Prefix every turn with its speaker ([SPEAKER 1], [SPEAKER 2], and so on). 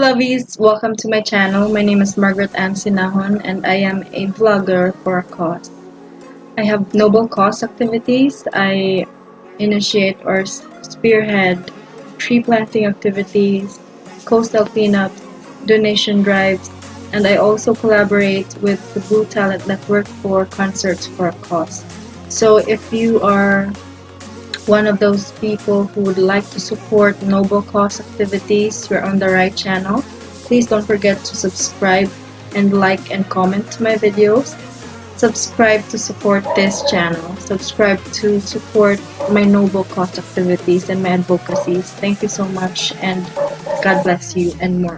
[SPEAKER 1] lovies, welcome to my channel. My name is Margrette and Sinajon and I am a vlogger for a cause. I have noble cause activities. I initiate or spearhead tree planting activities, coastal cleanups, donation drives, and I also collaborate with the Blue Talent Network for concerts for a cause. So if you are one of those people who would like to support noble cause activities, you're on the right channel. Please don't forget to subscribe and like and comment to my videos. Subscribe to support this channel. Subscribe to support my noble cause activities and my advocacies. Thank you so much and God bless you and more.